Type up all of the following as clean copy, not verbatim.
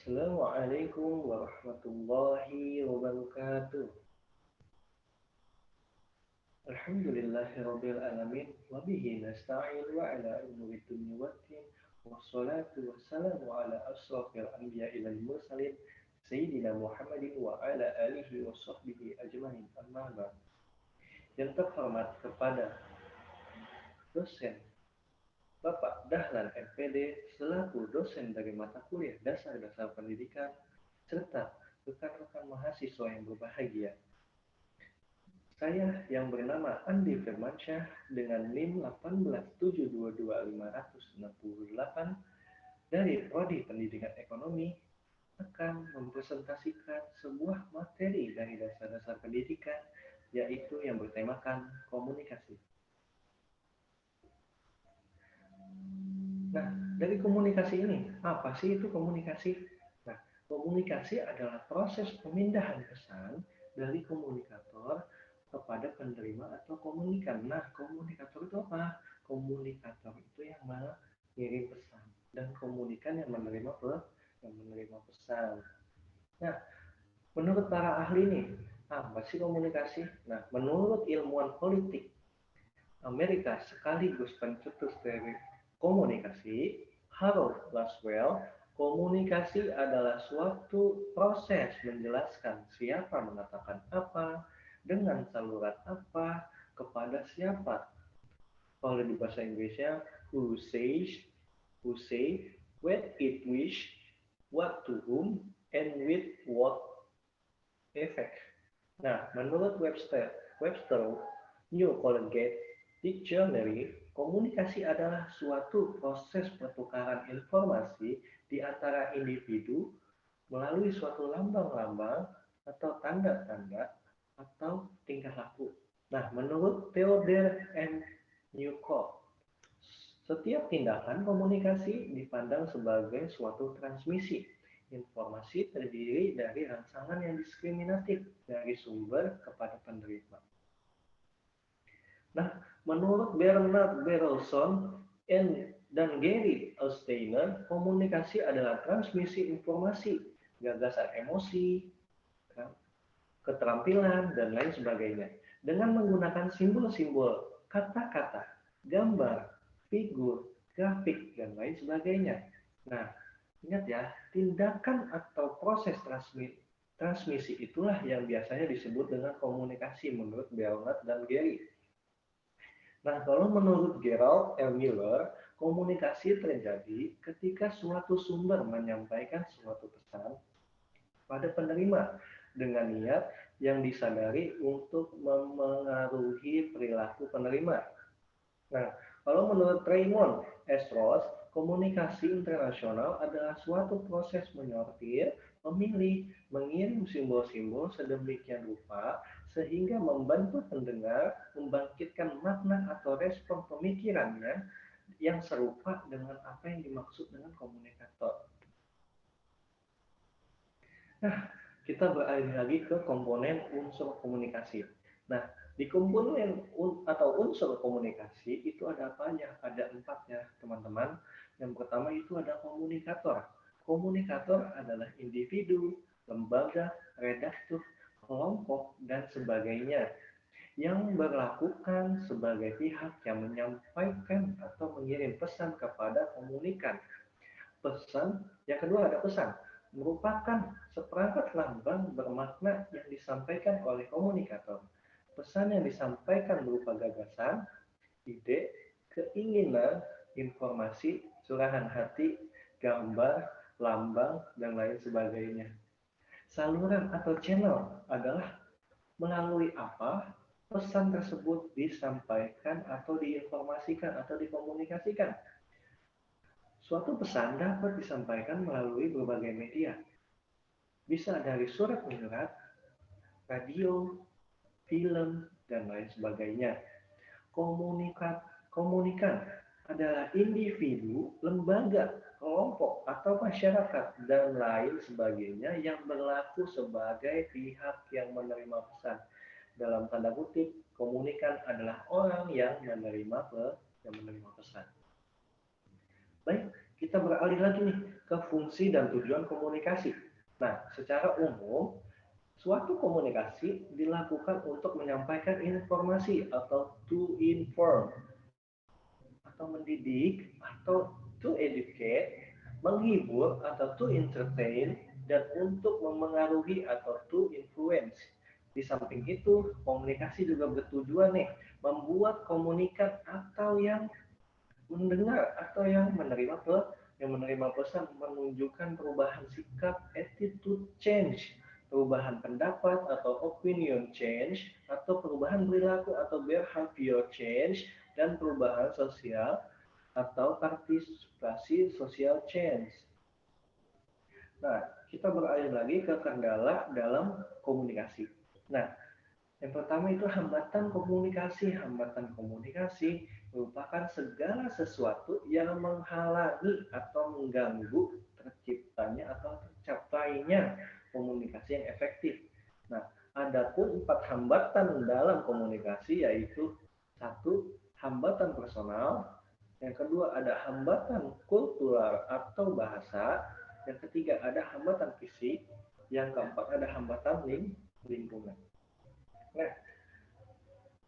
Assalamualaikum warahmatullahi wabarakatuh. Alhamdulillahirabbil alamin wa bihi nasta'in wa ala umuri dunya waddin wassalatu wassalamu ala asrofil anbiya'i wal mursalin sayyidina Muhammadin wa ala alihi wa sahbihi ajmain amma ba'd. Yang terhormat kepada dosen Bapak Dahlan MPD selaku dosen dari mata kuliah Dasar-Dasar Pendidikan serta rekan-rekan mahasiswa yang berbahagia. Saya yang bernama Andi Firmansyah dengan NIM 187225668 dari Prodi Pendidikan Ekonomi akan mempresentasikan sebuah materi dari dasar-dasar pendidikan yaitu yang bertemakan komunikasi. Nah, dari komunikasi ini, apa sih itu komunikasi? Nah, komunikasi adalah proses pemindahan pesan dari komunikator kepada penerima atau komunikan. Nah, komunikator itu apa? Komunikator itu yang mengirim pesan dan komunikan yang menerima pesan. Nah, menurut para ahli nih, apa sih komunikasi? Nah, menurut ilmuwan politik Amerika sekaligus pencetus dari komunikasi, Harold Laswell, komunikasi adalah suatu proses menjelaskan siapa mengatakan apa, dengan saluran apa, kepada siapa. Kalau di bahasa Inggrisnya, who say, when it wish, what to whom, and with what effect. Nah, menurut Webster New Collegate Dictionary, komunikasi adalah suatu proses pertukaran informasi di antara individu melalui suatu lambang-lambang atau tanda-tanda atau tingkah laku. Nah, menurut Theodore M. Newcock, setiap tindakan komunikasi dipandang sebagai suatu transmisi. Informasi terdiri dari rangsangan yang diskriminatif dari sumber kepada penerima. Nah, menurut Bernard Berelson dan Gary Steiner, komunikasi adalah transmisi informasi, gagasan emosi, keterampilan, dan lain sebagainya. Dengan menggunakan simbol-simbol, kata-kata, gambar, figur, grafik, dan lain sebagainya. Nah, ingat ya, tindakan atau proses transmisi itulah yang biasanya disebut dengan komunikasi menurut Bernard dan Gary. Nah, kalau menurut Gerald L. Miller, komunikasi terjadi ketika suatu sumber menyampaikan suatu pesan pada penerima dengan niat yang disadari untuk memengaruhi perilaku penerima. Nah, kalau menurut Raymond S. Ross, komunikasi internasional adalah suatu proses menyortir, memilih, mengirim simbol-simbol sedemikian rupa sehingga membantu pendengar membangkitkan makna atau respon pemikirannya yang serupa dengan apa yang dimaksud dengan komunikator. Nah, kita beralih lagi ke komponen unsur komunikasi. Nah, di komponen atau unsur komunikasi itu ada apanya? Ada 4-nya, teman-teman. Yang pertama itu ada komunikator. Komunikator adalah individu, lembaga, redaktur, kelompok, dan sebagainya yang berlakukan sebagai pihak yang menyampaikan atau mengirim pesan kepada komunikan. Pesan, yang kedua ada pesan, merupakan seperangkat lambang bermakna yang disampaikan oleh komunikator. Pesan yang disampaikan berupa gagasan, ide, keinginan, informasi, curahan hati, gambar, lambang, dan lain sebagainya. Saluran atau channel adalah melalui apa pesan tersebut disampaikan atau diinformasikan atau dikomunikasikan. Suatu pesan dapat disampaikan melalui berbagai media. Bisa dari surat menyurat, radio, film, dan lain sebagainya. Komunikan adalah individu, lembaga, kelompok, atau masyarakat, dan lain sebagainya yang berlaku sebagai pihak yang menerima pesan. Dalam tanda kutip, komunikan adalah orang yang menerima pesan. Baik, kita beralih lagi nih ke fungsi dan tujuan komunikasi. Nah, secara umum, suatu komunikasi dilakukan untuk menyampaikan informasi atau to inform, atau mendidik, atau to educate, menghibur atau to entertain, dan untuk memengaruhi atau to influence. Di samping itu, komunikasi juga bertujuan nih, membuat komunikan atau yang mendengar atau yang menerima pesan menunjukkan perubahan sikap, attitude change, perubahan pendapat atau opinion change, atau perubahan perilaku atau behavior change, dan perubahan sosial atau partisipasi social change. Nah, kita beralih lagi ke kendala dalam komunikasi. Nah, yang pertama itu hambatan komunikasi. Hambatan komunikasi merupakan segala sesuatu yang menghalangi atau mengganggu terciptanya atau tercapainya komunikasi yang efektif. Nah, adapun 4 hambatan dalam komunikasi yaitu satu, hambatan personal, yang kedua ada hambatan kultural atau bahasa, yang ketiga ada hambatan fisik, yang keempat ada hambatan lingkungan. Nah,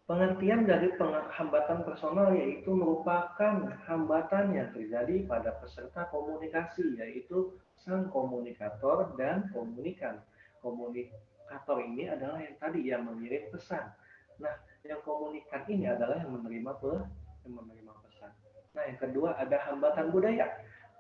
pengertian dari hambatan personal yaitu merupakan hambatan yang terjadi pada peserta komunikasi, yaitu sang komunikator dan komunikan. Komunikator ini adalah yang tadi yang mengirim pesan. Nah, yang komunikan ini adalah yang menerima pesan. Nah, yang kedua ada hambatan budaya,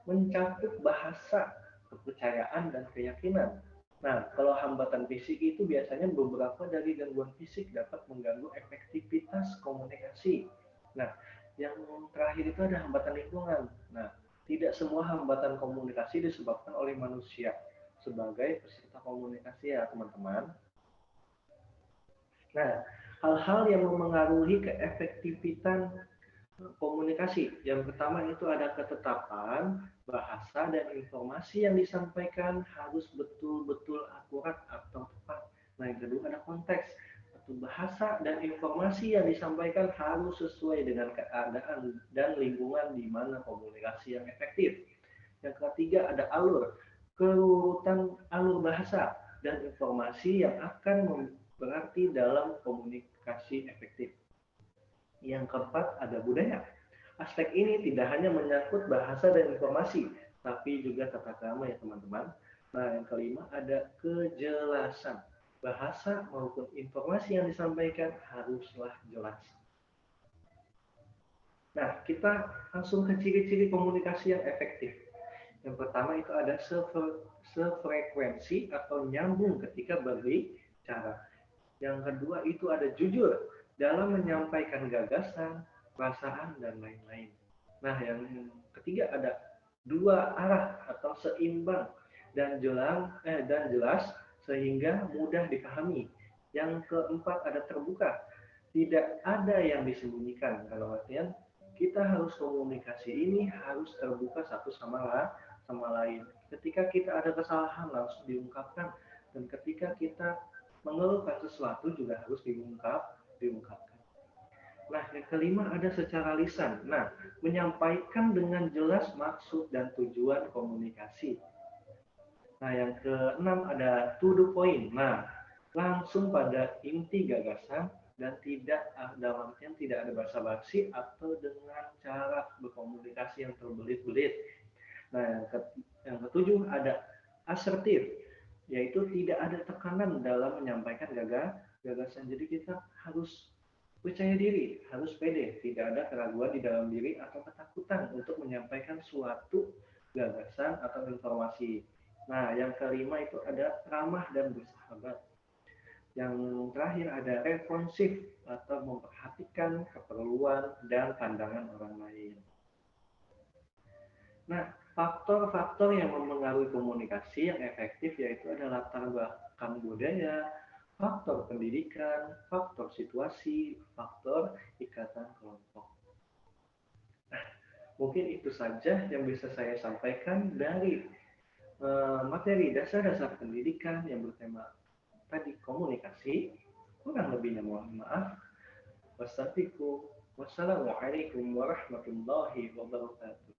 mencakup bahasa, kepercayaan, dan keyakinan. Nah, kalau hambatan fisik itu biasanya beberapa dari gangguan fisik dapat mengganggu efektivitas komunikasi. Nah, yang terakhir itu ada hambatan lingkungan. Nah, tidak semua hambatan komunikasi disebabkan oleh manusia sebagai peserta komunikasi ya, teman-teman. Nah, hal-hal yang memengaruhi keefektifan komunikasi. Yang pertama itu ada ketetapan, bahasa, dan informasi yang disampaikan harus betul-betul akurat atau tepat. Nah, yang kedua ada konteks, atau bahasa dan informasi yang disampaikan harus sesuai dengan keadaan dan lingkungan di mana komunikasi yang efektif. Yang ketiga ada alur, keurutan alur bahasa dan informasi yang akan berarti dalam komunikasi efektif. Yang keempat ada budaya. Aspek ini tidak hanya menyangkut bahasa dan informasi, tapi juga tata krama ya teman-teman. Nah, yang kelima ada kejelasan. Bahasa maupun informasi yang disampaikan haruslah jelas. Nah, kita langsung ke ciri-ciri komunikasi yang efektif. Yang pertama itu ada sefrekuensi atau nyambung ketika berbicara. Yang kedua itu ada jujur dalam menyampaikan gagasan, perasaan, dan lain-lain. Nah, yang ketiga ada dua arah atau seimbang dan jelas sehingga mudah dipahami. Yang keempat ada terbuka, tidak ada yang disembunyikan. Kalau artian kita harus komunikasi ini harus terbuka satu sama lain. Ketika kita ada kesalahan langsung diungkapkan, dan ketika kita mengeluhkan sesuatu juga harus diungkapkan. Nah, yang kelima ada secara lisan. Nah, menyampaikan dengan jelas maksud dan tujuan komunikasi. Nah, yang keenam ada to the point. Nah, langsung pada inti gagasan dan tidak dalam artian tidak ada basa-basi atau dengan cara berkomunikasi yang terbelit-belit. Nah, yang ketujuh ada asertif, yaitu tidak ada tekanan dalam menyampaikan gagasan. Jadi kita harus percaya diri, harus pede, tidak ada keraguan di dalam diri atau ketakutan untuk menyampaikan suatu gagasan atau informasi. Nah, yang kelima itu ada ramah dan bersahabat. Yang terakhir ada responsif atau memperhatikan keperluan dan pandangan orang lain. Nah, faktor-faktor yang mempengaruhi komunikasi yang efektif yaitu ada latar belakang budaya, faktor pendidikan, faktor situasi, faktor ikatan kelompok. Nah, mungkin itu saja yang bisa saya sampaikan dari materi dasar-dasar pendidikan yang bertema tadi komunikasi. Kurang lebihnya mohon maaf. Wassalamualaikum warahmatullahi wabarakatuh.